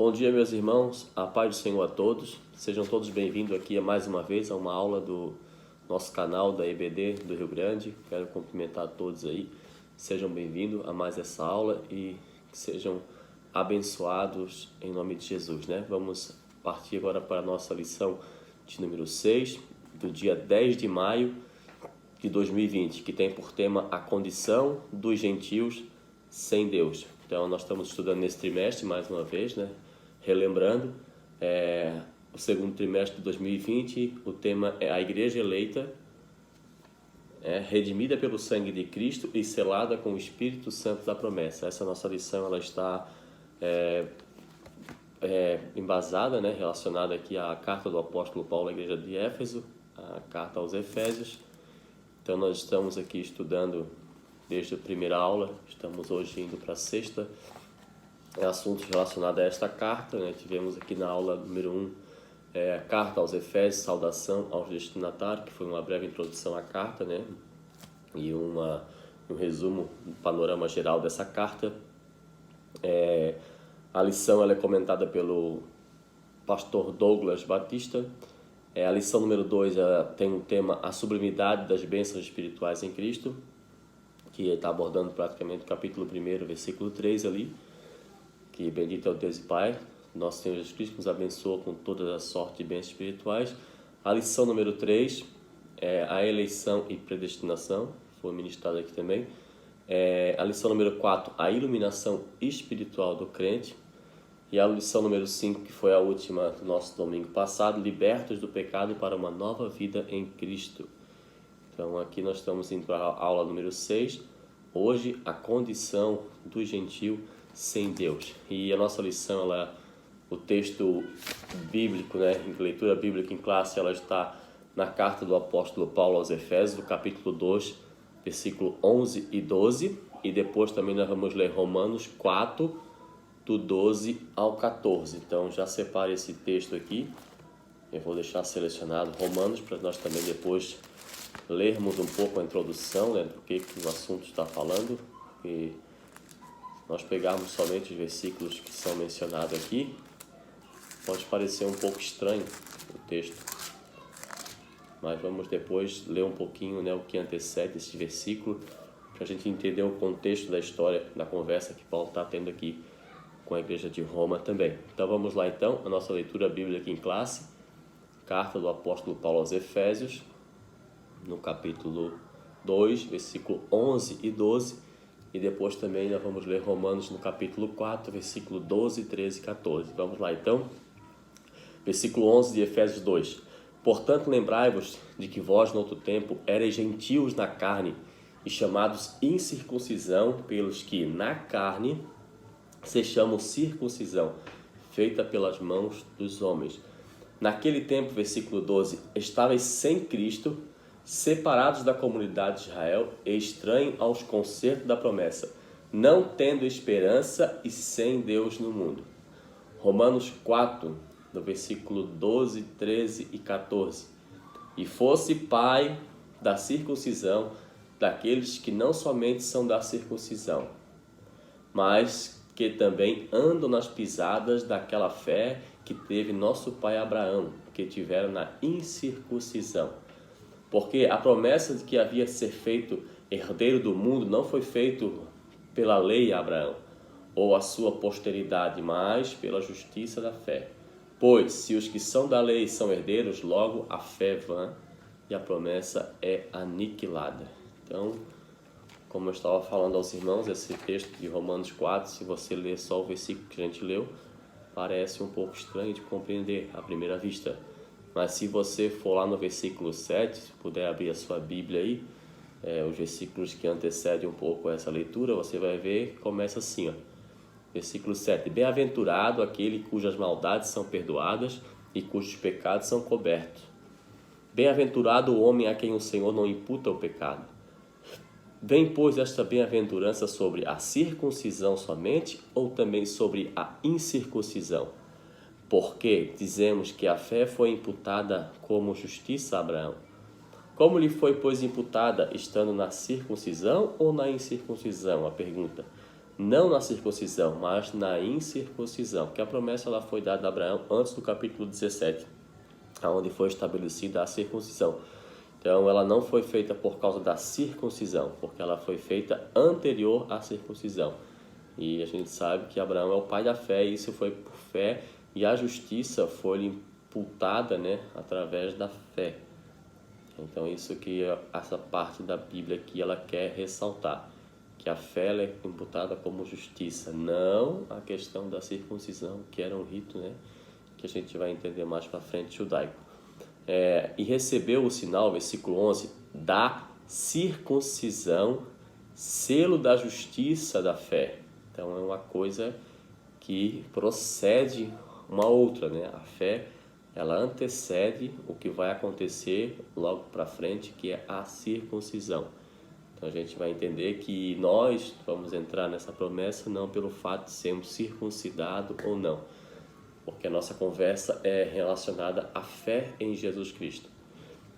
Bom dia, meus irmãos, a paz do Senhor a todos. Sejam todos bem-vindos aqui mais uma vez a uma aula do nosso canal da EBD do Rio Grande. Quero cumprimentar todos aí. Sejam bem-vindos a mais essa aula e que sejam abençoados em nome de Jesus, né? Vamos partir agora para a nossa lição de número 6, do dia 10 de maio de 2020, que tem por tema a condição dos gentios sem Deus. Então, nós estamos estudando nesse trimestre, mais uma vez, né? Relembrando, o segundo trimestre de 2020, o tema é a Igreja Eleita, redimida pelo sangue de Cristo e selada com o Espírito Santo da promessa. Essa nossa lição ela está embasada, né? Relacionada aqui à carta do apóstolo Paulo à Igreja de Éfeso, a carta aos Efésios. Então, nós estamos aqui estudando desde a primeira aula, estamos hoje indo para a sexta, assuntos relacionados a esta carta, né? Tivemos aqui na aula número 1, a carta aos Efésios, saudação aos destinatários, que foi uma breve introdução à carta, né? E um resumo, um panorama geral dessa carta. A lição ela é comentada pelo pastor Douglas Batista. A lição número 2 tem o tema A Sublimidade das Bênçãos Espirituais em Cristo, que está abordando praticamente o capítulo 1, versículo 3 ali, que bendito é o Deus e Pai, nosso Senhor Jesus Cristo, que nos abençoa com toda a sorte de bênçãos espirituais. A lição número 3 é a eleição e predestinação, foi ministrada aqui também. A lição número 4, a iluminação espiritual do crente. E a lição número 5, que foi a última do nosso domingo passado, libertos do pecado para uma nova vida em Cristo. Então aqui nós estamos indo para a aula número 6, hoje a condição do gentio sem Deus. E a nossa lição, o texto bíblico, né, leitura bíblica em classe, ela está na carta do apóstolo Paulo aos Efésios, do capítulo 2, versículo 11 e 12, e depois também nós vamos ler Romanos 4, do 12 ao 14. Então já separe esse texto aqui, eu vou deixar selecionado Romanos, para nós também depois lermos um pouco a introdução, né, do que o assunto está falando, e nós pegarmos somente os versículos que são mencionados aqui, pode parecer um pouco estranho o texto, mas vamos depois ler um pouquinho, né, o que antecede esse versículo, para a gente entender o contexto da história, da conversa que Paulo está tendo aqui com a igreja de Roma também. Então vamos lá então, a nossa leitura bíblica em classe, carta do apóstolo Paulo aos Efésios, no capítulo 2, versículo 11 e 12, e depois também nós vamos ler Romanos no capítulo 4, versículo 12, 13 e 14. Vamos lá então, versículo 11 de Efésios 2. Portanto, lembrai-vos de que vós, no outro tempo, erais gentios na carne e chamados incircuncisão pelos que, na carne, se chamam circuncisão, feita pelas mãos dos homens. Naquele tempo, versículo 12, estavais sem Cristo, separados da comunidade de Israel e estranhos aos concertos da promessa, não tendo esperança e sem Deus no mundo. Romanos 4, no versículo 12, 13 e 14. E fosse pai da circuncisão daqueles que não somente são da circuncisão, mas que também andam nas pisadas daquela fé que teve nosso pai Abraão, que tiveram na incircuncisão. Porque a promessa de que havia de ser feito herdeiro do mundo não foi feito pela lei a Abraão, ou a sua posteridade, mas pela justiça da fé. Pois, se os que são da lei são herdeiros, logo a fé é vã e a promessa é aniquilada. Então, como eu estava falando aos irmãos, esse texto de Romanos 4, se você ler só o versículo que a gente leu, parece um pouco estranho de compreender à primeira vista. Mas se você for lá no versículo 7, se puder abrir a sua Bíblia aí, os versículos que antecedem um pouco essa leitura, você vai ver que começa assim, ó. Versículo 7. Bem-aventurado aquele cujas maldades são perdoadas e cujos pecados são cobertos. Bem-aventurado o homem a quem o Senhor não imputa o pecado. Vem, pois, esta bem-aventurança sobre a circuncisão somente ou também sobre a incircuncisão? Porque dizemos que a fé foi imputada como justiça a Abraão. Como lhe foi, pois, imputada, estando na circuncisão ou na incircuncisão? A pergunta. não na circuncisão, mas na incircuncisão, porque a promessa ela foi dada a Abraão antes do capítulo 17, onde foi estabelecida a circuncisão. Então, ela não foi feita por causa da circuncisão, porque ela foi feita anterior à circuncisão. E a gente sabe que Abraão é o pai da fé, e isso foi por fé, e a justiça foi imputada, né, através da fé. Então, isso que essa parte da Bíblia aqui ela quer ressaltar, que a fé ela é imputada como justiça, não a questão da circuncisão, que era um rito, né, que a gente vai entender mais para frente, judaico. E recebeu o sinal, versículo 11, da circuncisão, selo da justiça da fé. Então, é uma coisa que procede uma outra, né? A fé, ela antecede o que vai acontecer logo para frente, que é a circuncisão. Então, a gente vai entender que nós vamos entrar nessa promessa não pelo fato de sermos circuncidados ou não, porque a nossa conversa é relacionada à fé em Jesus Cristo.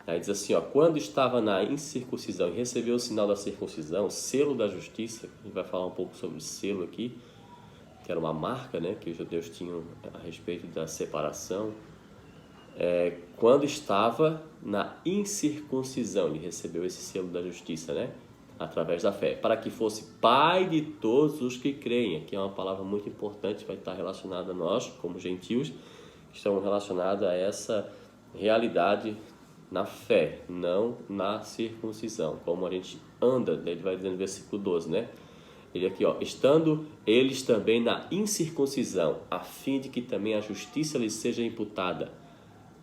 Aí diz assim, quando estava na incircuncisão e recebeu o sinal da circuncisão, selo da justiça, a gente vai falar um pouco sobre selo aqui, que era uma marca, né, que os judeus tinham a respeito da separação. Quando estava na incircuncisão, ele recebeu esse selo da justiça, né, através da fé, para que fosse pai de todos os que creem. Aqui é uma palavra muito importante, vai estar relacionada a nós, como gentios, que estão relacionados a essa realidade na fé, não na circuncisão, como a gente anda, ele vai dizer no versículo 12, né? Ele aqui, estando eles também na incircuncisão, a fim de que também a justiça lhes seja imputada,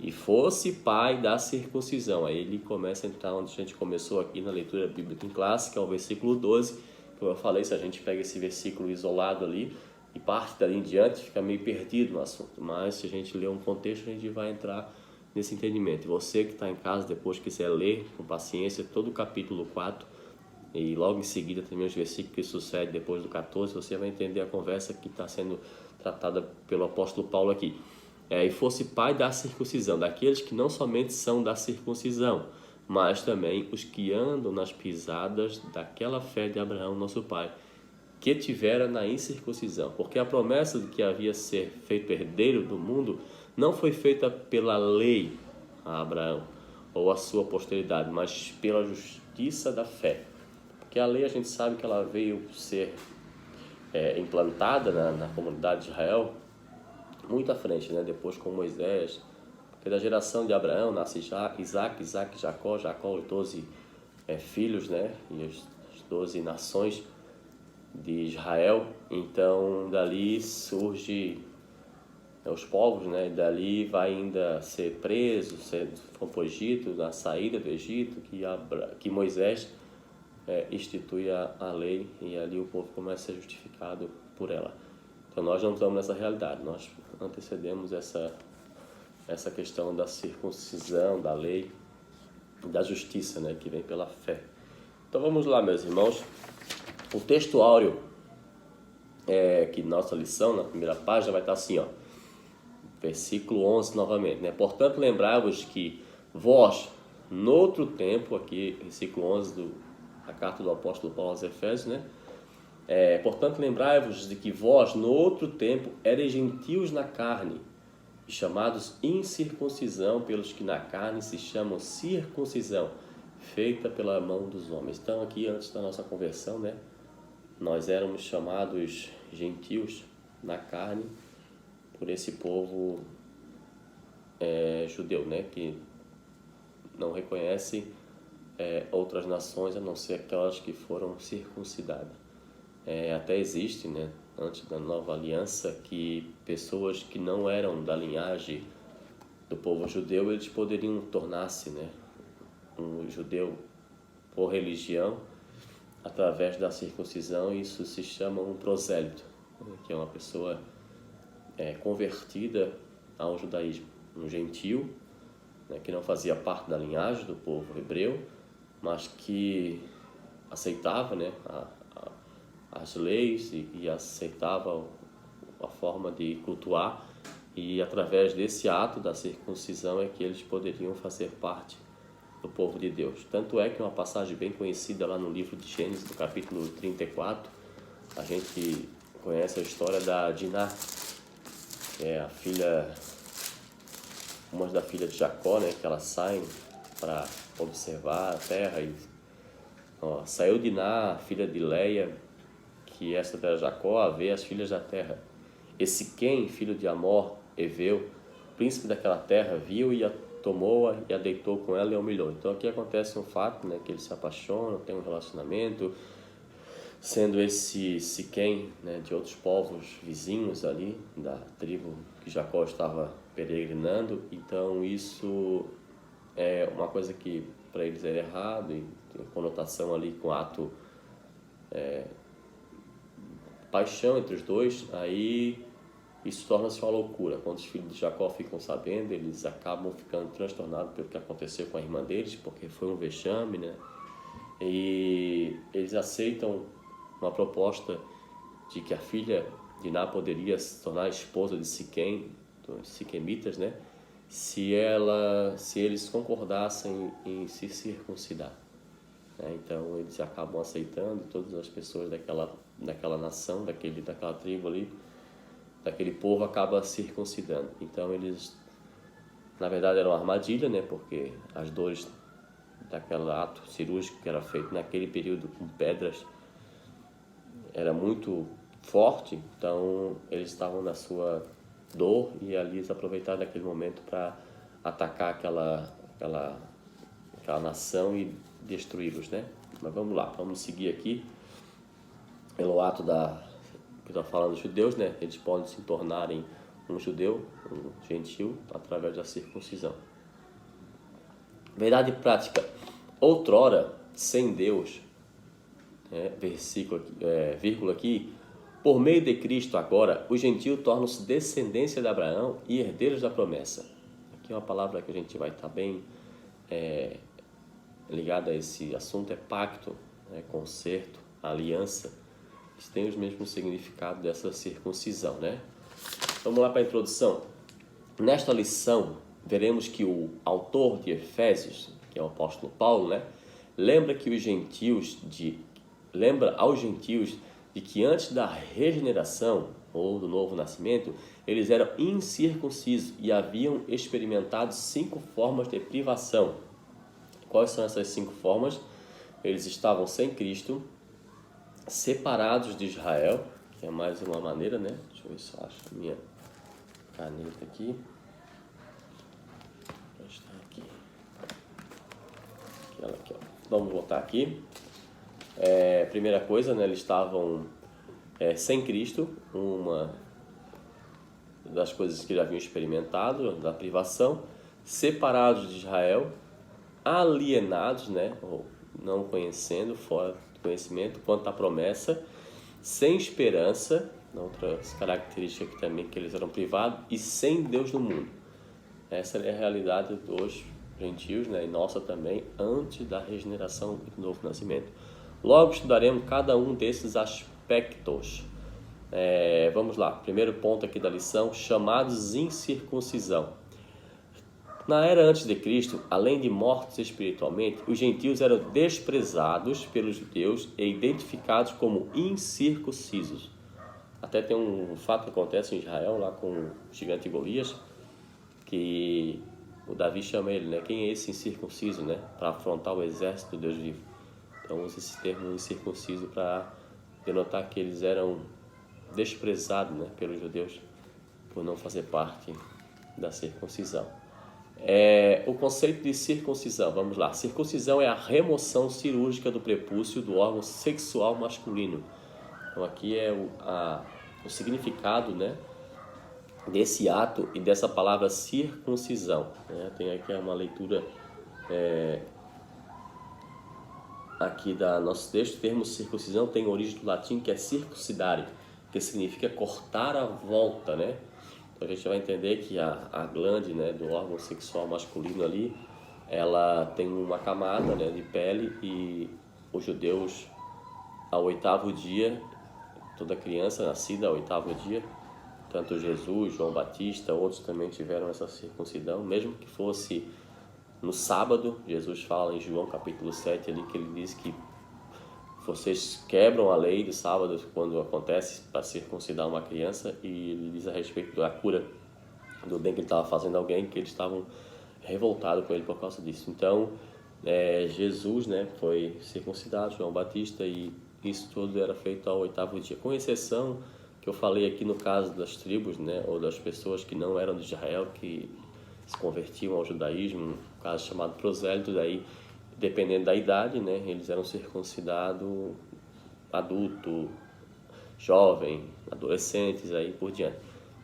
e fosse pai da circuncisão. Aí ele começa a entrar onde a gente começou aqui na leitura bíblica em classe, que é o versículo 12, como eu falei, se a gente pega esse versículo isolado ali, e parte dali em diante, fica meio perdido no assunto, mas se a gente ler um contexto, a gente vai entrar nesse entendimento. E você que está em casa, depois quiser ler com paciência todo o capítulo 4, e logo em seguida também os versículos que sucedem depois do 14, você vai entender a conversa que está sendo tratada pelo apóstolo Paulo aqui. E fosse pai da circuncisão, daqueles que não somente são da circuncisão, mas também os que andam nas pisadas daquela fé de Abraão, nosso pai, que tivera na incircuncisão. Porque a promessa de que havia ser feito herdeiro do mundo não foi feita pela lei a Abraão ou a sua posteridade, mas pela justiça da fé. Porque a lei a gente sabe que ela veio ser implantada na comunidade de Israel muito à frente, né? Depois com Moisés, porque da geração de Abraão nasce Isaac, Jacó, os 12 filhos, né? E as 12 nações de Israel. Então dali surge os povos, né? E dali vai ainda ser preso, for para o Egito, na saída do Egito, que Moisés institui a lei, e ali o povo começa a ser justificado por ela. Então nós não estamos nessa realidade, nós antecedemos essa questão da circuncisão, da lei, da justiça, né, que vem pela fé. Então vamos lá, meus irmãos. O texto áureo, que nossa lição, na primeira página, vai estar assim, versículo 11 novamente, né? Portanto, lembrai-vos que vós, noutro tempo, aqui, versículo 11 da carta do apóstolo Paulo aos Efésios, né? Portanto, lembrai-vos de que vós, no outro tempo, erais gentios na carne, e chamados incircuncisão pelos que na carne se chamam circuncisão, feita pela mão dos homens. Então, aqui, antes da nossa conversão, né, nós éramos chamados gentios na carne por esse povo judeu, né, que não reconhece outras nações a não ser aquelas que foram circuncidadas. Até existe, né, antes da nova aliança, que pessoas que não eram da linhagem do povo judeu, eles poderiam tornar-se, né, um judeu por religião através da circuncisão. Isso se chama um prosélito, que é uma pessoa convertida ao judaísmo, um gentio, né, que não fazia parte da linhagem do povo hebreu, mas que aceitava, né, as leis e aceitava a forma de cultuar, e através desse ato da circuncisão é que eles poderiam fazer parte do povo de Deus. Tanto é que uma passagem bem conhecida lá no livro de Gênesis, no capítulo 34, A gente conhece a história da Diná, que é uma das filhas de Jacó, né? Que elas saem para observar a terra e saiu Diná, filha de Leia, que esta era Jacó, a ver as filhas da terra. Esse Quem, filho de Amor, Eveu, príncipe daquela terra, viu e a tomou-a e a deitou com ela e a humilhou. Então aqui acontece um fato, né, que eles se apaixonam, tem um relacionamento, sendo esse Siquém, né, de outros povos vizinhos ali, da tribo que Jacó estava peregrinando. Então isso é uma coisa que para eles era errado e tem conotação ali com ato paixão entre os dois. Aí isso torna-se uma loucura. Quando os filhos de Jacó ficam sabendo, eles acabam ficando transtornados pelo que aconteceu com a irmã deles, porque foi um vexame, né? E eles aceitam uma proposta de que a filha de Diná poderia se tornar a esposa de Siquém, dos siquemitas, né? Se eles concordassem em se circuncidar. Então eles acabam aceitando, todas as pessoas daquela nação, daquela tribo ali, daquele povo acaba circuncidando. Então eles, na verdade, era uma armadilha, né? Porque as dores daquele ato cirúrgico que era feito naquele período com pedras era muito forte. Então eles estavam na sua dor e ali eles aproveitaram daquele momento para atacar aquela nação e destruí-los, né? Mas vamos lá, vamos seguir aqui pelo ato que está falando dos judeus, né? Eles podem se tornarem um judeu, um gentil, através da circuncisão. Verdade prática. Outrora, sem Deus, vírgula aqui, por meio de Cristo agora, os gentios tornam-se descendência de Abraão e herdeiros da promessa. Aqui é uma palavra que a gente vai estar bem ligada a esse assunto, é pacto, concerto, aliança. Eles têm os mesmos significados dessa circuncisão, né? Vamos lá para a introdução. Nesta lição, veremos que o autor de Efésios, que é o apóstolo Paulo, né, lembra aos gentios de que antes da regeneração ou do novo nascimento, eles eram incircuncisos e haviam experimentado 5 formas de privação. Quais são essas 5 formas? Eles estavam sem Cristo, separados de Israel, que é mais uma maneira, né? Deixa eu ver se eu acho a minha caneta aqui. Está aqui. Aqui, ó. Vamos voltar aqui. Primeira coisa, né? Eles estavam sem Cristo, uma das coisas que já haviam experimentado, da privação, separados de Israel, alienados, né? Ou não conhecendo, fora do conhecimento, quanto à promessa, sem esperança, outras características aqui também, que eles eram privados, e sem Deus no mundo. Essa é a realidade dos gentios, né? E nossa também, antes da regeneração e do novo nascimento. Logo estudaremos cada um desses aspectos. Vamos lá, primeiro ponto aqui da lição, chamados incircuncisão. Na era antes de Cristo, além de mortos espiritualmente, os gentios eram desprezados pelos judeus e identificados como incircuncisos. Até tem um fato que acontece em Israel, lá com o gigante Golias, que o Davi chama ele, né? Quem é esse incircunciso, né? Para afrontar o exército do Deus vivo. Então usa esse termo incircunciso para denotar que eles eram desprezados, né, pelos judeus por não fazer parte da circuncisão. O conceito de circuncisão, vamos lá. Circuncisão é a remoção cirúrgica do prepúcio do órgão sexual masculino. Então aqui é o significado, né, desse ato e dessa palavra circuncisão, né? Tem aqui uma leitura aqui da nosso texto. O termo circuncisão tem origem do latim, que é circuncidare, que significa cortar a volta, né? Então a gente vai entender que a glande, né, do órgão sexual masculino ali, ela tem uma camada, né, de pele, e os judeus, ao 8º dia, toda criança nascida ao 8º dia, tanto Jesus, João Batista, outros também tiveram essa circuncisão, mesmo que fosse no sábado. Jesus fala em João capítulo 7 ali, que ele diz que vocês quebram a lei do sábado quando acontece para circuncidar uma criança, e ele diz a respeito da cura do bem que ele estava fazendo a alguém, que eles estavam revoltados com ele por causa disso. Então, Jesus, né, foi circuncidado, João Batista, e isso tudo era feito ao 8º dia, com exceção que eu falei aqui no caso das tribos, né, ou das pessoas que não eram de Israel, que se convertiam ao judaísmo, um caso chamado prosélito. Daí, dependendo da idade, né, eles eram circuncidados adulto, jovem, adolescentes, aí por diante.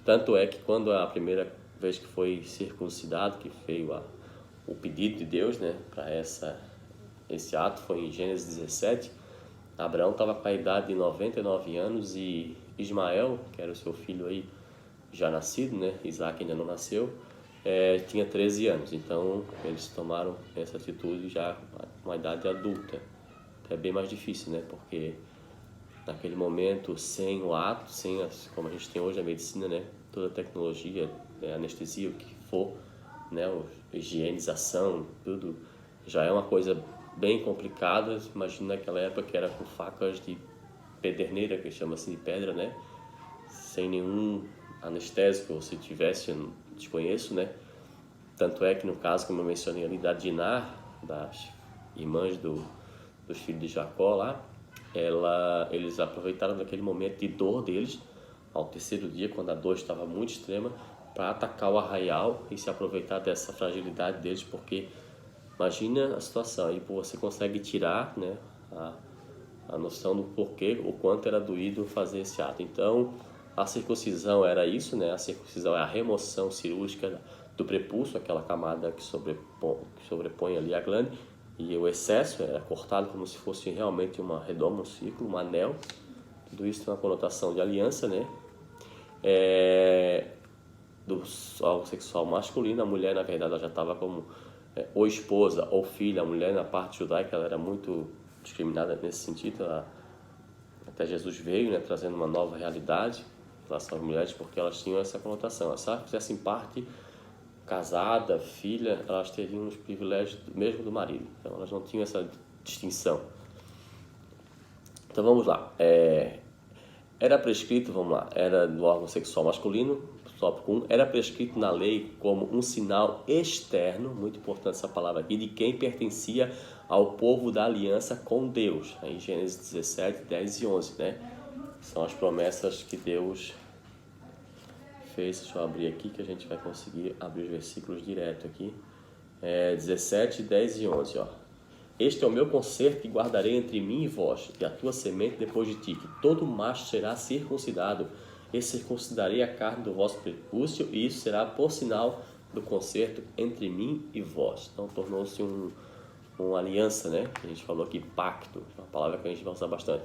Tanto é que quando a primeira vez que foi circuncidado, que veio o pedido de Deus, né, para esse ato, foi em Gênesis 17, Abraão estava com a idade de 99 anos e Ismael, que era o seu filho aí já nascido, né, Isaac ainda não nasceu, tinha 13 anos. Então eles tomaram essa atitude já com uma idade adulta. É bem mais difícil, né, porque naquele momento, sem o ato, como a gente tem hoje a medicina, né, toda a tecnologia, anestesia, o que for, né, higienização, tudo, já é uma coisa bem complicada. Imagina naquela época que era com facas de pederneira, que chama assim, de pedra, né, sem nenhum anestésico, ou se tivesse, eu não desconheço, né. Tanto é que no caso, como eu mencionei ali, da Dinar, das irmãs dos filhos de Jacó lá, eles aproveitaram daquele momento de dor deles, ao 3º dia, quando a dor estava muito extrema, para atacar o arraial e se aproveitar dessa fragilidade deles, porque imagina a situação, aí você consegue tirar, né, a noção do porquê, o quanto era doído fazer esse ato. Então, a circuncisão era isso, né? A circuncisão é a remoção cirúrgica do prepúcio, aquela camada que sobrepõe ali a glande, e o excesso era cortado como se fosse realmente uma redoma, um ciclo, um anel. Tudo isso tem uma conotação de aliança, né? Do sexual masculino, a mulher, na verdade, ela já estava como ou esposa ou filha. A mulher, na parte judaica, ela era muito discriminada nesse sentido. Até Jesus veio, né, trazendo uma nova realidade em relação às mulheres, porque elas tinham essa conotação. Se elas fizessem parte, casada, filha, elas teriam os privilégios mesmo do marido. Então, elas não tinham essa distinção. Então, vamos lá. Era prescrito, era do órgão sexual masculino, tópico 1, era prescrito na lei como um sinal externo, muito importante essa palavra aqui, de quem pertencia ao povo da aliança com Deus. Em Gênesis 17, 10 e 11, né? São as promessas que Deus fez. Deixa eu abrir aqui que a gente vai conseguir abrir os versículos direto aqui. 17, 10 e 11, ó. Este é o meu concerto que guardarei entre mim e vós, e a tua semente depois de ti, que todo macho será circuncidado, e circuncidarei a carne do vosso prepúcio, e isso será por sinal do concerto entre mim e vós. Então tornou-se uma aliança, né? A gente falou aqui, pacto, uma palavra que a gente vai usar bastante.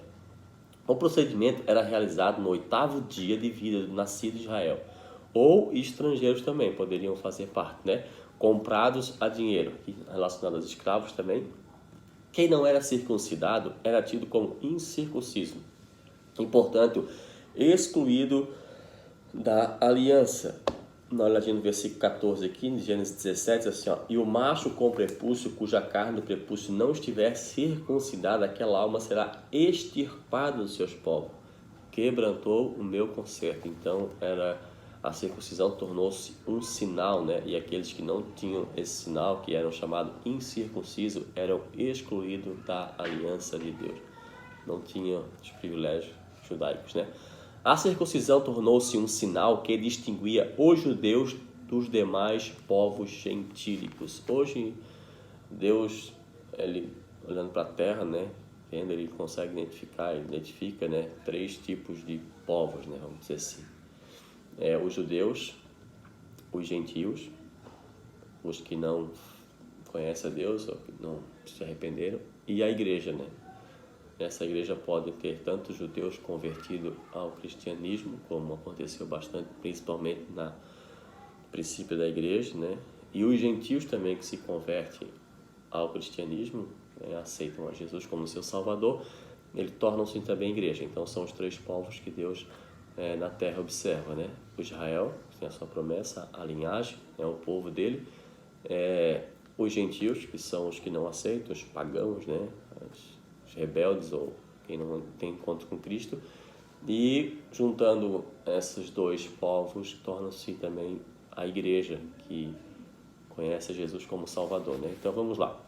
O procedimento era realizado no 8º dia de vida do nascido de Israel, ou estrangeiros também poderiam fazer parte, né? Comprados a dinheiro, relacionado aos escravos também. Quem não era circuncidado era tido como incircunciso e, portanto, excluído da aliança. Na olhadinha no versículo 14 aqui, em Gênesis 17, assim, ó, e o macho com prepúcio, cuja carne do prepúcio não estiver circuncidada, aquela alma será extirpada dos seus povos. Quebrantou o meu concerto. Então, a circuncisão tornou-se um sinal, né? E aqueles que não tinham esse sinal, que eram chamados incircuncisos, eram excluídos da aliança de Deus. Não tinham os privilégios judaicos, né? A circuncisão tornou-se um sinal que distinguia os judeus dos demais povos gentílicos. Hoje, Deus, ele olhando para a terra, né? Vendo, ele consegue identifica, né? 3 tipos de povos, né? Vamos dizer assim. Os judeus, os gentios, os que não conhecem a Deus, ou que não se arrependeram, e a igreja, né? Nessa igreja podem ter tanto judeus convertidos ao cristianismo, como aconteceu bastante, principalmente no princípio da igreja, né? E os gentios também que se convertem ao cristianismo, né? Aceitam a Jesus como seu Salvador, eles tornam-se também igreja. Então são os 3 povos que Deus na terra observa, né? O Israel tem a sua promessa, a linhagem, é o povo dele. Os gentios, que são os que não aceitam, os pagãos, né? Os os rebeldes ou quem não tem encontro com Cristo. E juntando esses dois povos, torna-se também a igreja que conhece Jesus como Salvador, né? Então vamos lá.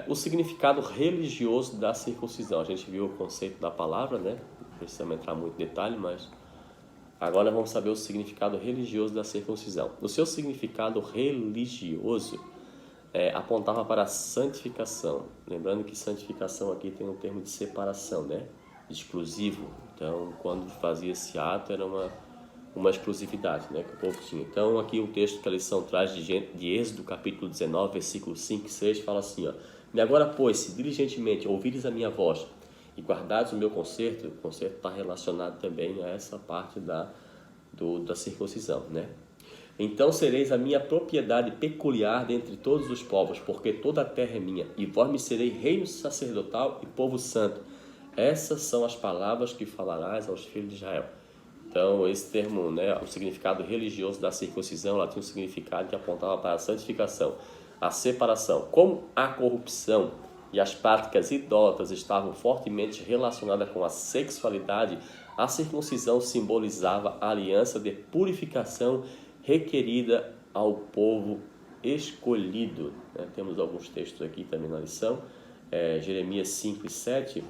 O significado religioso da circuncisão. A gente viu o conceito da palavra, né? Não precisamos entrar muito em detalhe, mas agora vamos saber o significado religioso da circuncisão. O seu significado religioso apontava para a santificação. Lembrando que santificação aqui tem um termo de separação, né? Exclusivo. Então, quando fazia esse ato, era uma exclusividade, né, que o povo tinha. Então, aqui o texto que a lição traz de Êxodo, capítulo 19, versículos 5 e 6, fala assim, ó: E agora, pois, se diligentemente ouvires a minha voz e guardares o meu concerto, o concerto está relacionado também a essa parte da circuncisão, né? Então sereis a minha propriedade peculiar dentre todos os povos, porque toda a terra é minha, e vós me serei reino sacerdotal e povo santo. Essas são as palavras que falarás aos filhos de Israel. Então, esse termo, né, o significado religioso da circuncisão, ela tinha um significado que apontava para a santificação, a separação. Como a corrupção e as práticas idólatras estavam fortemente relacionadas com a sexualidade, a circuncisão simbolizava a aliança de purificação requerida ao povo escolhido, né? Temos alguns textos aqui também na lição, Jeremias 5 e 7,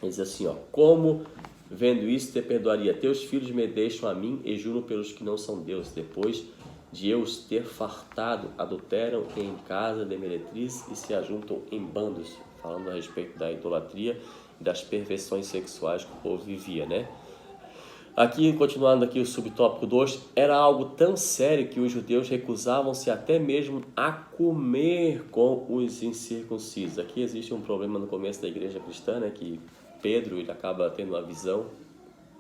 diz assim, ó: Como vendo isso te perdoaria, teus filhos me deixam a mim e juram pelos que não são deuses, depois de eu os ter fartado, adulteram em casa de meretriz e se ajuntam em bandos, falando a respeito da idolatria e das perversões sexuais que o povo vivia, né? Aqui, continuando aqui o subtópico 2, era algo tão sério que os judeus recusavam-se até mesmo a comer com os incircuncisos. Aqui existe um problema no começo da igreja cristã, né, que Pedro ele acaba tendo uma visão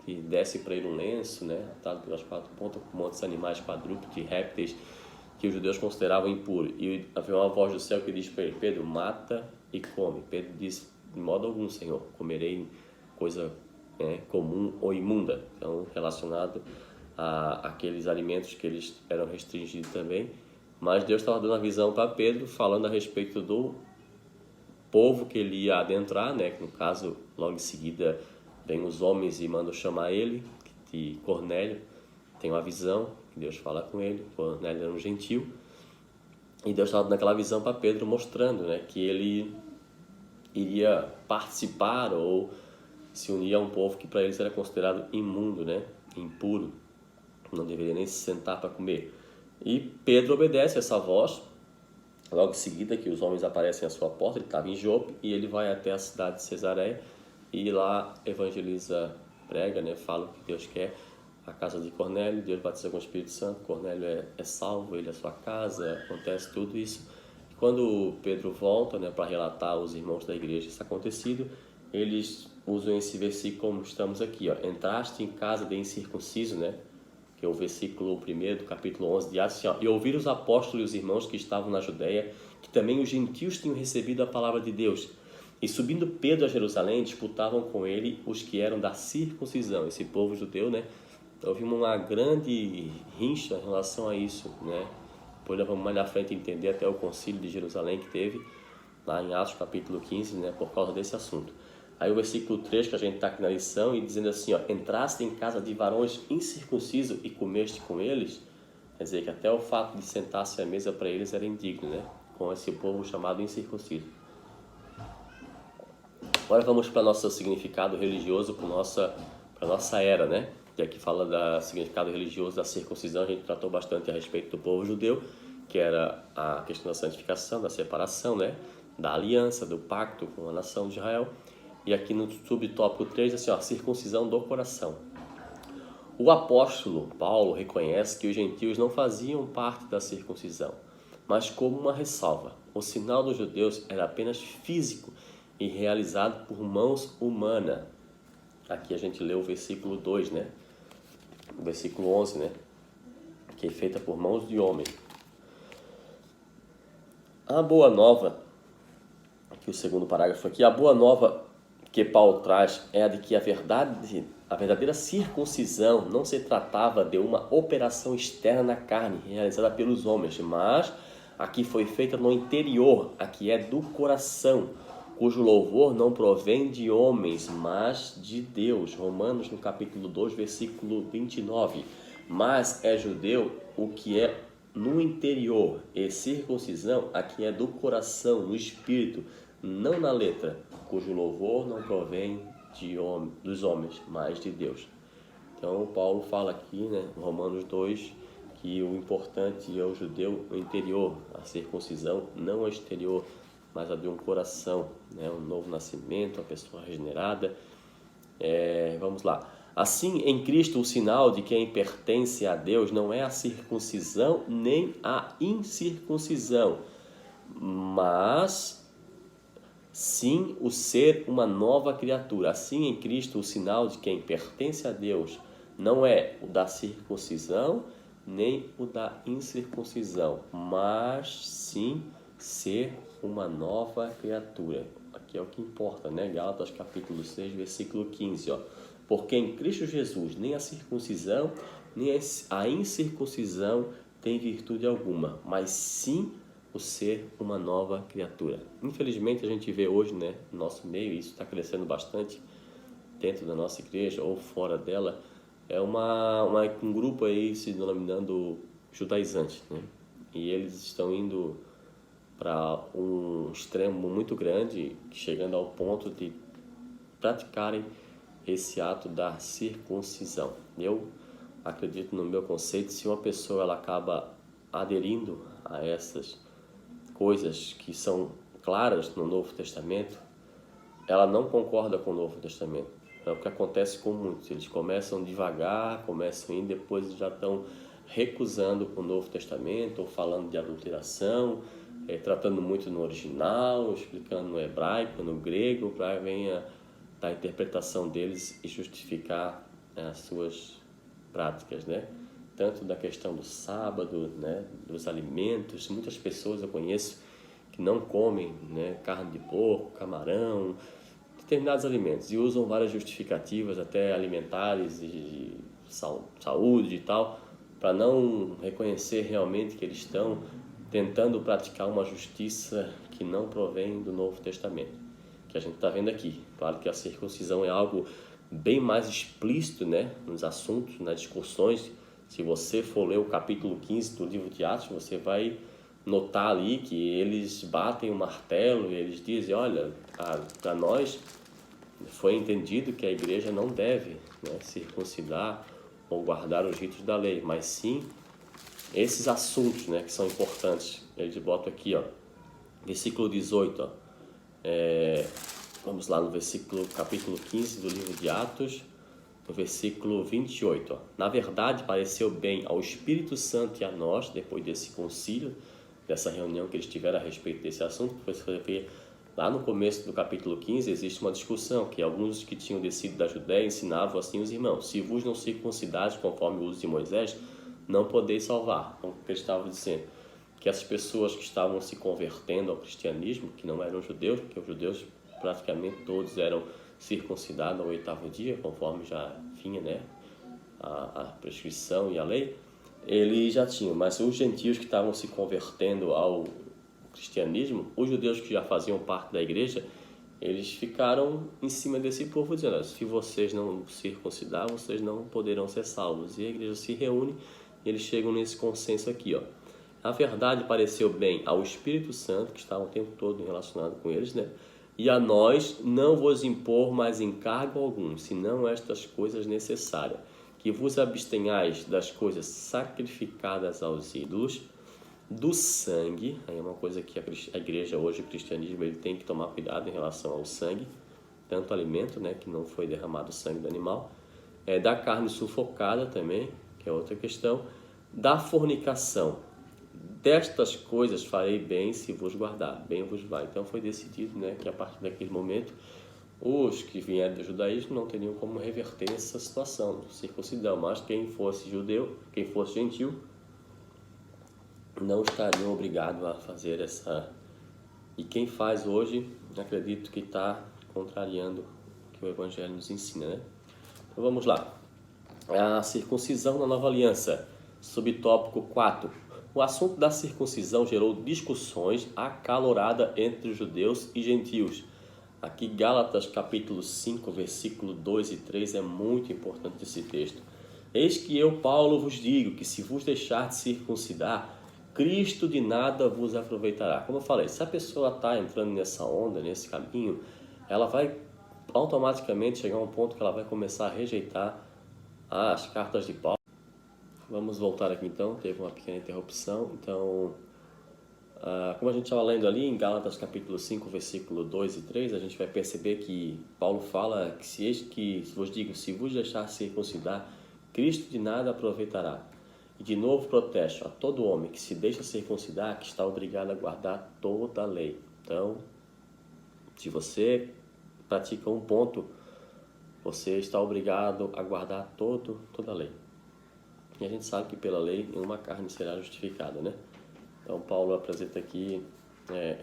que desce para ele um lenço, né, atado pelas quatro pontas com muitos animais quadrúpedes, répteis, que os judeus consideravam impuros. E havia uma voz do céu que diz para ele: Pedro, mata e come. Pedro diz: de modo algum, Senhor, comerei coisa comum ou imunda, então relacionado a aqueles alimentos que eles eram restringidos também. Mas Deus estava dando a visão para Pedro, falando a respeito do povo que ele ia adentrar, né? No caso, logo em seguida vem os homens e mandam chamar ele, de Cornélio. Tem uma visão, Deus fala com ele. Cornélio era um gentil, e Deus estava dando aquela visão para Pedro, mostrando, né, que ele iria participar ou se unir a um povo que para eles era considerado imundo, né, impuro, não deveria nem se sentar para comer. E Pedro obedece essa voz. Logo em seguida que os homens aparecem à sua porta, ele estava em Jope, e ele vai até a cidade de Cesareia e lá evangeliza, prega, né, fala o que Deus quer. A casa de Cornélio, Deus batiza com o Espírito Santo, Cornélio é salvo, ele é a sua casa, acontece tudo isso. E quando Pedro volta, né, para relatar aos irmãos da igreja isso acontecido, eles usam esse versículo como estamos aqui, ó: Entraste em casa de incircunciso, né, que é o versículo 1 do capítulo 11 de Atos, assim, ó: E ouviram os apóstolos e os irmãos que estavam na Judeia, que também os gentios tinham recebido a palavra de Deus. E subindo Pedro a Jerusalém, disputavam com ele os que eram da circuncisão, esse povo judeu, né? Houve uma grande rincha em relação a isso, né? Depois nós vamos mais na frente entender até o concílio de Jerusalém que teve, lá em Atos capítulo 15, né? Por causa desse assunto. Aí o versículo 3 que a gente está aqui na lição, e dizendo assim, ó: Entraste em casa de varões incircuncisos e comeste com eles. Quer dizer que até o fato de sentar-se à mesa para eles era indigno, né? Com esse povo chamado incircunciso. Agora vamos para o nosso significado religioso, para a nossa era, né? E aqui fala do significado religioso da circuncisão. A gente tratou bastante a respeito do povo judeu, que era a questão da santificação, da separação, né? Da aliança, do pacto com a nação de Israel. E aqui no subtópico 3, assim, ó: circuncisão do coração. O apóstolo Paulo reconhece que os gentios não faziam parte da circuncisão, mas como uma ressalva. O sinal dos judeus era apenas físico e realizado por mãos humanas. Aqui a gente lê o versículo 2, né? O versículo 11, né? Que é feita por mãos de homem. A boa nova, aqui o segundo parágrafo aqui, a boa nova que Paulo traz é a de que a verdadeira circuncisão não se tratava de uma operação externa na carne, realizada pelos homens, mas a que foi feita no interior, a que é do coração. cujo louvor não provém de homens, mas de Deus. Romanos, no capítulo 2, versículo 29. Mas é judeu o que é no interior, e circuncisão a quem é do coração, no espírito, não na letra, cujo louvor não provém dos homens, mas de Deus. Então, Paulo fala aqui, né, em Romanos 2, que o importante é o judeu o interior, a circuncisão não a exterior, mas a de um coração, né, um novo nascimento, a pessoa regenerada. Vamos lá. Assim, em Cristo, o sinal de quem pertence a Deus não é a circuncisão nem a incircuncisão, mas sim o ser uma nova criatura. Assim, em Cristo, o sinal de quem pertence a Deus não é o da circuncisão nem o da incircuncisão, mas sim ser uma nova criatura. Aqui é o que importa, né? Gálatas capítulo 6, versículo 15, ó. Porque em Cristo Jesus nem a circuncisão nem a incircuncisão tem virtude alguma, mas sim o ser uma nova criatura. Infelizmente a gente vê hoje, né, no nosso meio, isso está crescendo bastante dentro da nossa igreja ou fora dela, um grupo aí se denominando judaizante, né? E eles estão indo para um extremo muito grande, chegando ao ponto de praticarem esse ato da circuncisão. Eu acredito no meu conceito, se uma pessoa ela acaba aderindo a essas coisas que são claras no Novo Testamento, ela não concorda com o Novo Testamento. É o que acontece com muitos. Eles começam devagar, começam a ir, depois já estão recusando o Novo Testamento, ou falando de adulteração, tratando muito no original, explicando no hebraico, no grego, para vir da interpretação deles e justificar as suas práticas, né? Tanto da questão do sábado, né? Dos alimentos. Muitas pessoas eu conheço que não comem, né? Carne de porco, camarão, determinados alimentos, e usam várias justificativas até alimentares e de saúde e tal, para não reconhecer realmente que eles estão tentando praticar uma justiça que não provém do Novo Testamento, que a gente está vendo aqui. Claro que a circuncisão é algo bem mais explícito, né, nos assuntos, nas discussões. Se você for ler o capítulo 15 do livro de Atos, você vai notar ali que eles batem o martelo e eles dizem, olha, para nós foi entendido que a igreja não deve, né, circuncidar ou guardar os ritos da lei, mas sim esses assuntos, né, que são importantes. Eles botam aqui, ó, versículo 18, ó, vamos lá no capítulo 15 do livro de Atos, no versículo 28. Ó. Na verdade, pareceu bem ao Espírito Santo e a nós, depois desse concílio, dessa reunião que eles tiveram a respeito desse assunto, porque você vê lá no começo do capítulo 15, existe uma discussão, que alguns que tinham descido da Judéia ensinavam assim os irmãos, se vos não circuncidares conforme o uso de Moisés, não podeis salvar. Então, o que eles estavam dizendo? Que essas pessoas que estavam se convertendo ao cristianismo, que não eram judeus, porque os judeus praticamente todos eram circuncidados ao 8º dia, conforme já vinha, né, a prescrição e a lei, eles já tinham. Mas os gentios que estavam se convertendo ao cristianismo, os judeus que já faziam parte da igreja, eles ficaram em cima desse povo dizendo, se vocês não circuncidar, vocês não poderão ser salvos. E a igreja se reúne e eles chegam nesse consenso aqui, ó. A verdade pareceu bem ao Espírito Santo, que estava o tempo todo relacionado com eles, né? E a nós não vos impor mais encargo algum, senão estas coisas necessárias, que vos abstenhais das coisas sacrificadas aos ídolos, do sangue, aí é uma coisa que a igreja hoje, o cristianismo, ele tem que tomar cuidado em relação ao sangue, tanto alimento, né, que não foi derramado sangue do animal, da carne sufocada também, que é outra questão, da fornicação. Destas coisas farei bem se vos guardar, bem vos vai. Então foi decidido, né, que a partir daquele momento os que vieram do judaísmo não teriam como reverter essa situação de circuncisão, mas quem fosse judeu, quem fosse gentil, não estariam obrigados a fazer essa. E quem faz hoje, acredito que está contrariando o que o Evangelho nos ensina, né? Então vamos lá. A circuncisão na Nova Aliança, subtópico 4. O assunto da circuncisão gerou discussões acaloradas entre os judeus e gentios. Aqui Gálatas capítulo 5, versículo 2 e 3 é muito importante esse texto. Eis que eu, Paulo, vos digo que se vos deixar de circuncidar, Cristo de nada vos aproveitará. Como eu falei, se a pessoa está entrando nessa onda, nesse caminho, ela vai automaticamente chegar a um ponto que ela vai começar a rejeitar as cartas de Paulo. Vamos voltar aqui então, teve uma pequena interrupção. Então, como a gente estava lendo ali em Gálatas capítulo 5, versículo 2 e 3, a gente vai perceber que Paulo fala que se vos digo, se vos deixar circuncidar, Cristo de nada aproveitará. E de novo protesto a todo homem que se deixa circuncidar, que está obrigado a guardar toda a lei. Então, se você pratica um ponto, você está obrigado a guardar toda a lei. E a gente sabe que pela lei nenhuma carne será justificada, né? Então Paulo apresenta aqui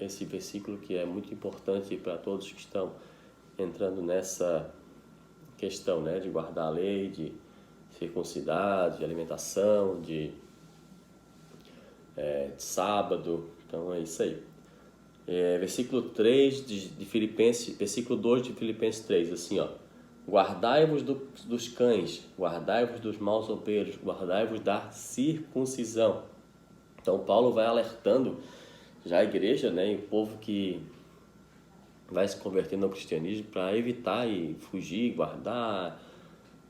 esse versículo que é muito importante para todos que estão entrando nessa questão, né? De guardar a lei, de circuncidar, de alimentação, de sábado. Então é isso aí. Versículo 3 de Filipenses, versículo 2 de Filipenses 3, assim, ó. Guardai-vos dos cães, guardai-vos dos maus obreiros, guardai-vos da circuncisão. Então Paulo vai alertando já a igreja, né, e o povo que vai se convertendo ao cristianismo para evitar e fugir, guardar,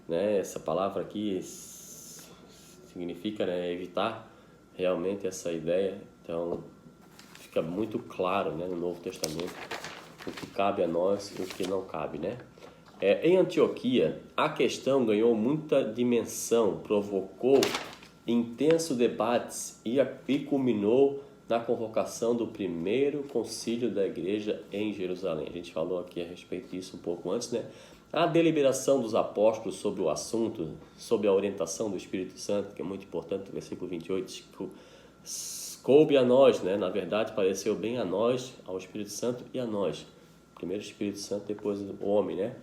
né, essa palavra aqui significa, né, evitar realmente essa ideia. Então fica muito claro, né, no Novo Testamento o que cabe a nós e o que não cabe, né? Em Antioquia, a questão ganhou muita dimensão, provocou intensos debates e culminou na convocação do primeiro concílio da igreja em Jerusalém. A gente falou aqui a respeito disso um pouco antes, né? A deliberação dos apóstolos sobre o assunto, sobre a orientação do Espírito Santo, que é muito importante, o versículo 28, coube a nós, né? Na verdade, pareceu bem a nós, ao Espírito Santo e a nós. Primeiro o Espírito Santo, depois o homem, né?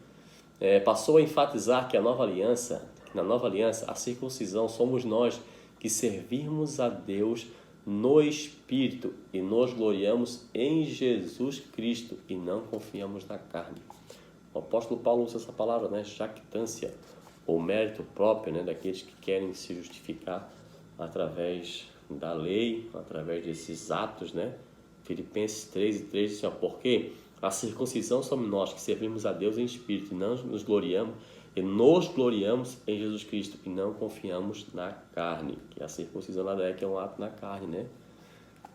Passou a enfatizar que na nova aliança, a circuncisão somos nós que servimos a Deus no Espírito e nos gloriamos em Jesus Cristo e não confiamos na carne. O apóstolo Paulo usa essa palavra, né? Jactância, ou mérito próprio, né? Daqueles que querem se justificar através da lei, através desses atos, né? Filipenses 3 e 3 diz assim, porque a circuncisão somos nós que servimos a Deus em Espírito e não nos gloriamos em Jesus Cristo e não confiamos na carne, que a circuncisão nada é que é um ato na carne, né?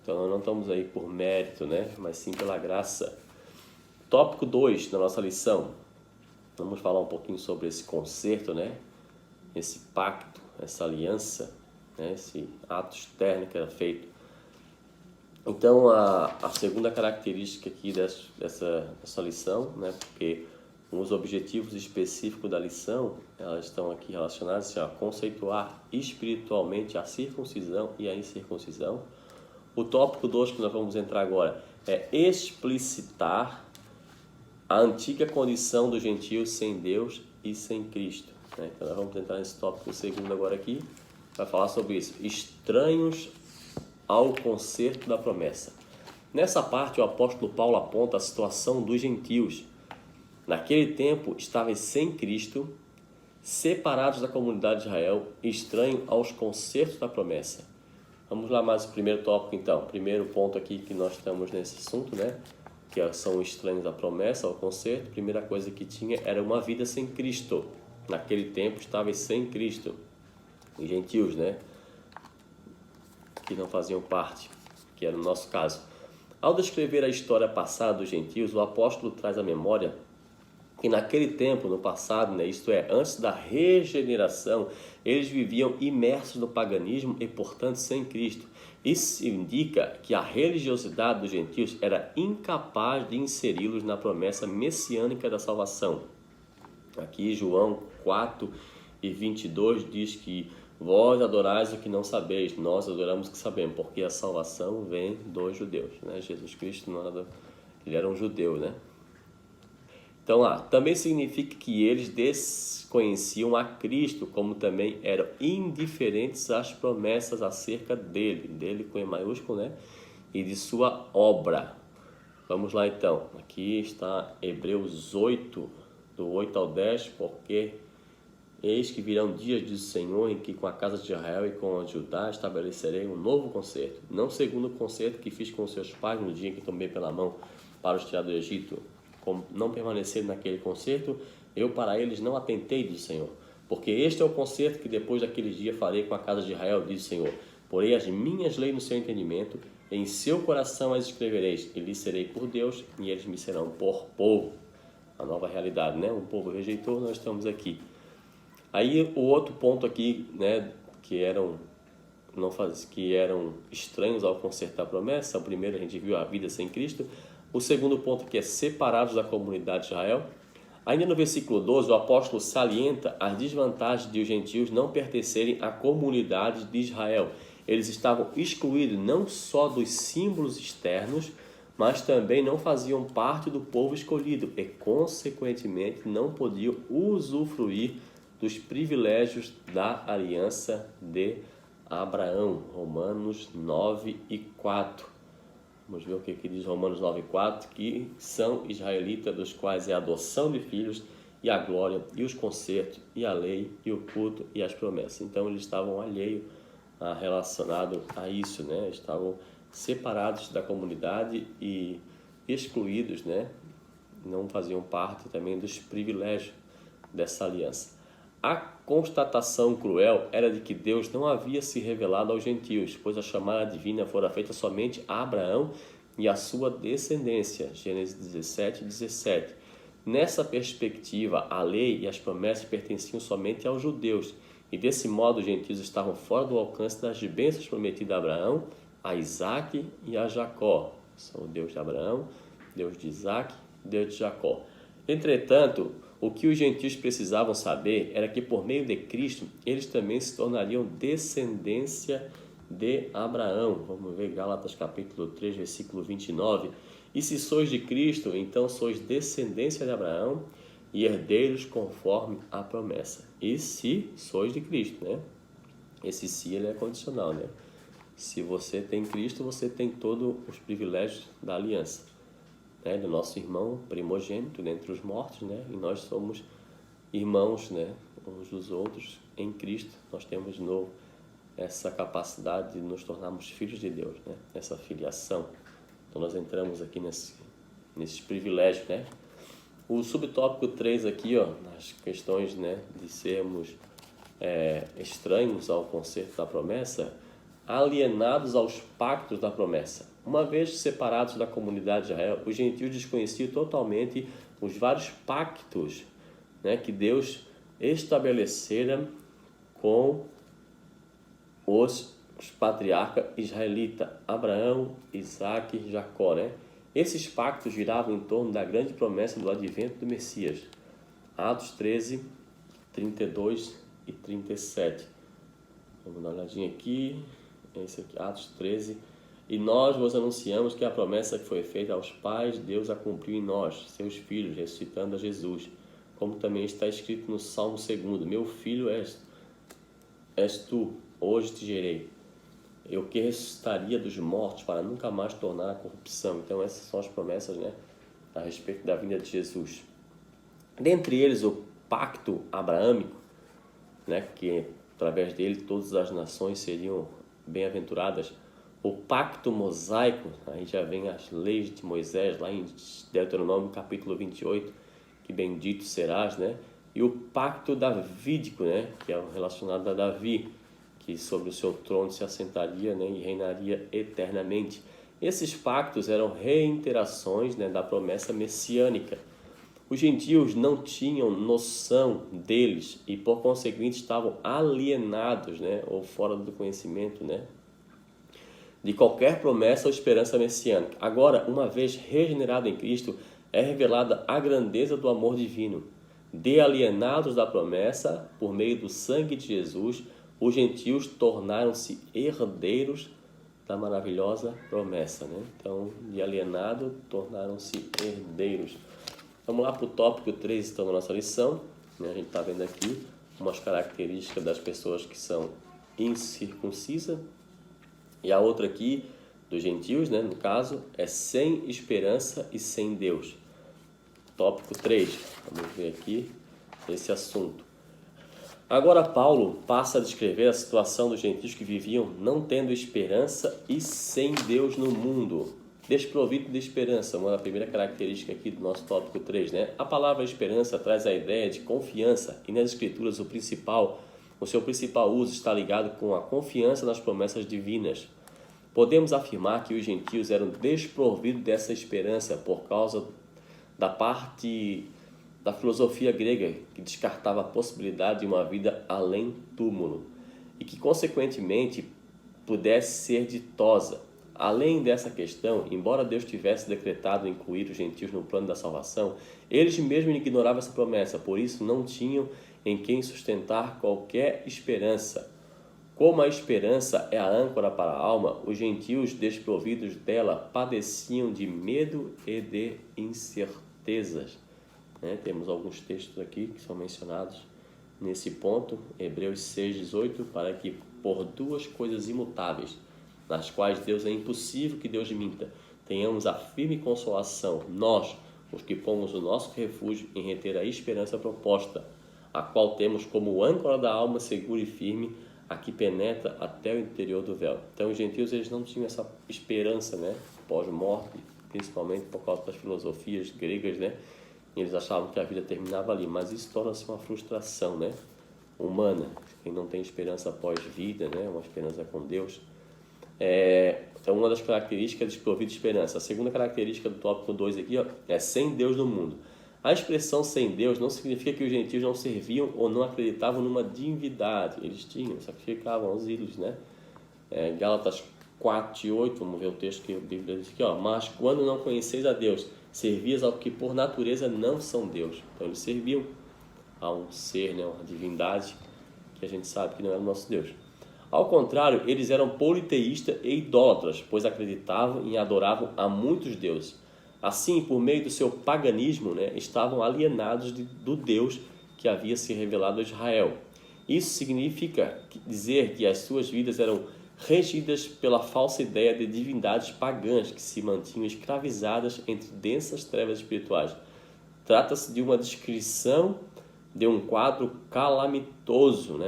Então nós não estamos aí por mérito, né? Mas sim pela graça. Tópico 2 da nossa lição. Vamos falar um pouquinho sobre esse concerto, né? Esse pacto, essa aliança, né? Esse ato externo que era feito. Então, a segunda característica aqui dessa lição, né? Porque os objetivos específicos da lição, elas estão aqui relacionadas assim, a conceituar espiritualmente a circuncisão e a incircuncisão. O tópico 2 que nós vamos entrar agora é explicitar a antiga condição dos gentios sem Deus e sem Cristo, né? Então nós vamos entrar nesse tópico segundo agora aqui, para falar sobre isso. Estranhos ao concerto da promessa. Nessa parte o apóstolo Paulo aponta a situação dos gentios. Naquele tempo estavam sem Cristo, separados da comunidade de Israel, estranhos aos concertos da promessa. Vamos lá mais o primeiro tópico então. Primeiro ponto aqui que nós estamos nesse assunto, né? Que são estranhos à promessa, ao concerto. Primeira coisa que tinha era uma vida sem Cristo. Naquele tempo estavam sem Cristo. Os gentios, né? Que não faziam parte, que era o nosso caso. Ao descrever a história passada dos gentios, o apóstolo traz à memória que naquele tempo, no passado, né, isto é, antes da regeneração, eles viviam imersos no paganismo e, portanto, sem Cristo. Isso indica que a religiosidade dos gentios era incapaz de inseri-los na promessa messiânica da salvação. Aqui, João 4 e 22 diz que vós adorais o que não sabeis, nós adoramos o que sabemos, porque a salvação vem dos judeus, né? Jesus Cristo ele era um judeu, né? Então também significa que eles desconheciam a Cristo, como também eram indiferentes às promessas acerca dele com E maiúsculo, né? E de sua obra. Vamos lá então, aqui está Hebreus 8, do 8 ao 10, porque eis que virão dias, diz o Senhor, em que com a casa de Israel e com a de Judá estabelecerei um novo concerto, não segundo o concerto que fiz com seus pais no dia que tomei pela mão para os tirar do Egito. Como não permaneceram naquele concerto, eu para eles não atentei, diz o Senhor. Porque este é o concerto que depois daquele dia farei com a casa de Israel, diz o Senhor. Porei as minhas leis no seu entendimento, em seu coração as escrevereis, e lhes serei por Deus, e eles me serão por povo. A nova realidade, né? Um povo rejeitou, nós estamos aqui. Aí o outro ponto aqui, né, que eram estranhos ao concerto da promessa. O primeiro a gente viu a vida sem Cristo. O segundo ponto que é separados da comunidade de Israel. Ainda no versículo 12, o apóstolo salienta as desvantagens de os gentios não pertencerem à comunidade de Israel. Eles estavam excluídos não só dos símbolos externos, mas também não faziam parte do povo escolhido e, consequentemente, não podiam usufruir dos privilégios da aliança de Abraão. Romanos 9 e 4. Vamos ver o que diz Romanos 9 e 4, que são israelitas, dos quais é a adoção de filhos, e a glória, e os concertos, e a lei, e o culto, e as promessas. Então eles estavam alheios relacionado a isso, né? Estavam separados da comunidade e excluídos, né? Não faziam parte também dos privilégios dessa aliança. A constatação cruel era de que Deus não havia se revelado aos gentios, pois a chamada divina fora feita somente a Abraão e a sua descendência. Gênesis 17, 17. Nessa perspectiva, a lei e as promessas pertenciam somente aos judeus, e desse modo os gentios estavam fora do alcance das bênçãos prometidas a Abraão, a Isaque e a Jacó. São o Deus de Abraão, Deus de Isaque, Deus de Jacó. Entretanto, o que os gentios precisavam saber era que por meio de Cristo eles também se tornariam descendência de Abraão. Vamos ver Gálatas capítulo 3, versículo 29. E se sois de Cristo, então sois descendência de Abraão e herdeiros conforme a promessa. E se sois de Cristo, né? Esse se ele é condicional, né? Se você tem Cristo, você tem todos os privilégios da aliança, né? Do nosso irmão primogênito dentre os mortos, né? E nós somos irmãos, né? Uns dos outros em Cristo. Nós temos de novo essa capacidade de nos tornarmos filhos de Deus, né? Essa filiação. Então nós entramos aqui nesses privilégios, né? O subtópico 3 aqui, ó, nas questões, né, de sermos estranhos ao conceito da promessa, alienados aos pactos da promessa. Uma vez separados da comunidade de Israel, os gentios desconheciam totalmente os vários pactos, né, que Deus estabelecera com os patriarcas israelitas, Abraão, Isaque e Jacó, né? Esses pactos giravam em torno da grande promessa do advento do Messias. Atos 13, 32 e 37. Vamos dar uma olhadinha aqui. Esse aqui, Atos 13. E nós vos anunciamos que a promessa que foi feita aos pais, Deus a cumpriu em nós, seus filhos, ressuscitando a Jesus. Como também está escrito no Salmo 2: Meu filho és tu, hoje te gerei. Eu que ressuscitaria dos mortos para nunca mais tornar a corrupção. Então essas são as promessas, né, a respeito da vinda de Jesus. Dentre eles o pacto abraâmico, né, que através dele todas as nações seriam bem-aventuradas. O pacto mosaico, aí já vem as leis de Moisés lá em Deuteronômio capítulo 28, que bendito serás, né? E o pacto davídico, né, que é relacionado a Davi, que sobre o seu trono se assentaria, né, e reinaria eternamente. Esses pactos eram reiterações, né, da promessa messiânica. Os gentios não tinham noção deles e, por conseguinte, estavam alienados, né, ou fora do conhecimento, né, de qualquer promessa ou esperança messiânica. Agora, uma vez regenerado em Cristo, é revelada a grandeza do amor divino. De alienados da promessa, por meio do sangue de Jesus, os gentios tornaram-se herdeiros da maravilhosa promessa, né? Então, de alienado, tornaram-se herdeiros. Vamos lá para o tópico 3, então, da nossa lição, né? A gente está vendo aqui umas características das pessoas que são incircuncisas. E a outra aqui, dos gentios, né, no caso, é sem esperança e sem Deus. Tópico 3, vamos ver aqui esse assunto. Agora Paulo passa a descrever a situação dos gentios que viviam não tendo esperança e sem Deus no mundo. Desprovido de esperança, uma primeira característica aqui do nosso tópico 3, né? A palavra esperança traz a ideia de confiança e nas escrituras o seu principal uso está ligado com a confiança nas promessas divinas. Podemos afirmar que os gentios eram desprovidos dessa esperança por causa da parte da filosofia grega, que descartava a possibilidade de uma vida além túmulo e que, consequentemente, pudesse ser ditosa. Além dessa questão, embora Deus tivesse decretado incluir os gentios no plano da salvação, eles mesmos ignoravam essa promessa, por isso não tinham em quem sustentar qualquer esperança. Como a esperança é a âncora para a alma, os gentios desprovidos dela padeciam de medo e de incertezas. Temos alguns textos aqui que são mencionados nesse ponto, Hebreus 6,18, para que por duas coisas imutáveis, nas quais Deus é impossível que Deus minta, tenhamos a firme consolação, nós, os que pomos o nosso refúgio em reter a esperança proposta, a qual temos como âncora da alma segura e firme, a que penetra até o interior do véu. Então os gentios eles não tinham essa esperança, pós-morte, principalmente por causa das filosofias gregas, Eles achavam que a vida terminava ali, mas isso torna-se uma frustração, humana. Quem não tem esperança pós-vida, uma esperança com Deus. Então, uma das características é desprovido de esperança. A segunda característica do tópico 2 aqui é sem Deus no mundo. A expressão sem Deus não significa que os gentios não serviam ou não acreditavam numa divindade. Eles sacrificavam aos ídolos, Gálatas 4:8, vamos ver o texto que a Bíblia diz aqui, mas quando não conheceis a Deus, servias ao que por natureza não são Deus. Então eles serviam a um ser, uma divindade que a gente sabe que não era o nosso Deus. Ao contrário, eles eram politeístas e idólatras, pois acreditavam e adoravam a muitos deuses. Assim, por meio do seu paganismo, estavam alienados do Deus que havia se revelado a Israel. Isso significa dizer que as suas vidas eram regidas pela falsa ideia de divindades pagãs que se mantinham escravizadas entre densas trevas espirituais. Trata-se de uma descrição de um quadro calamitoso,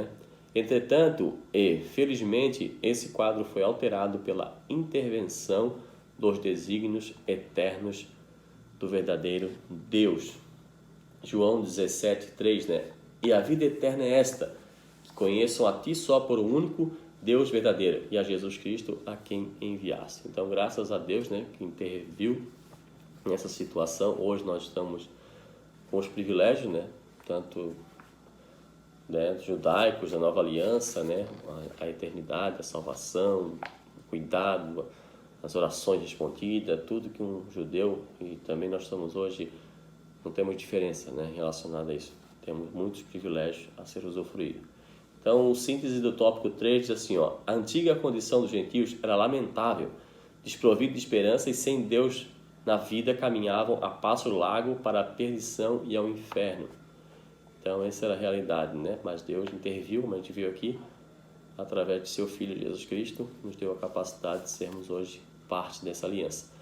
Entretanto, e felizmente, esse quadro foi alterado pela intervenção dos desígnios eternos do verdadeiro Deus. João 17:3, E a vida eterna é esta, que conheçam a ti só por um único Deus verdadeiro e a Jesus Cristo a quem enviaste. Então, graças a Deus, que interviu nessa situação, hoje nós estamos com os privilégios, tanto judaicos, da nova aliança, a eternidade, a salvação, o cuidado, as orações respondidas, tudo que um judeu, e também nós estamos hoje, não temos diferença relacionada a isso. Temos muitos privilégios a ser usufruídos. Então, síntese do tópico 3 diz assim, a antiga condição dos gentios era lamentável, desprovido de esperança e sem Deus na vida caminhavam a passo largo para a perdição e ao inferno. Então, essa era a realidade, Mas Deus interviu, como a gente viu aqui, através de seu Filho Jesus Cristo, nos deu a capacidade de sermos hoje parte dessa aliança.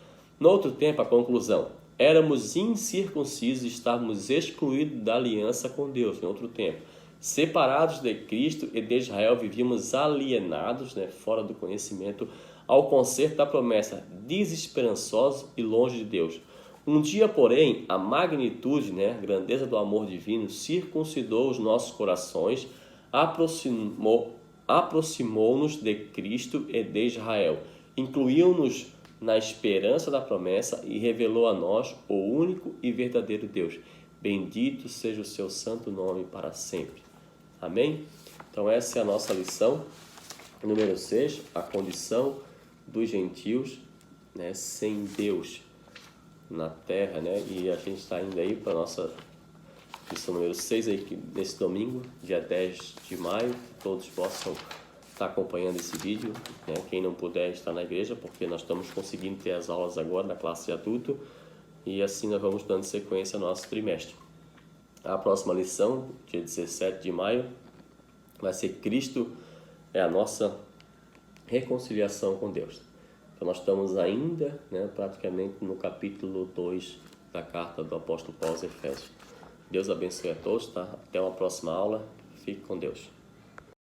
No outro tempo, a conclusão. Éramos incircuncisos e estávamos excluídos da aliança com Deus, em outro tempo. Separados de Cristo e de Israel, vivíamos alienados, fora do conhecimento, ao concerto da promessa, desesperançosos e longe de Deus. Um dia, porém, a magnitude, a grandeza do amor divino circuncidou os nossos corações, aproximou-nos de Cristo e de Israel, incluiu-nos na esperança da promessa e revelou a nós o único e verdadeiro Deus. Bendito seja o seu santo nome para sempre. Amém? Então essa é a nossa lição número 6, a condição dos gentios, sem Deus na terra, E a gente está indo aí para a nossa lição número 6 aí, nesse domingo, dia 10 de maio, que todos possam estar acompanhando esse vídeo, Quem não puder estar na igreja, porque nós estamos conseguindo ter as aulas agora da classe de adulto, e assim nós vamos dando sequência ao nosso trimestre. A próxima lição, dia 17 de maio, vai ser Cristo é a nossa reconciliação com Deus. Então Então nós estamos ainda, né, praticamente no capítulo 2 da carta do apóstolo Paulo aos Efésios. Deus abençoe a todos, tá? Até uma próxima aula. Fique com Deus.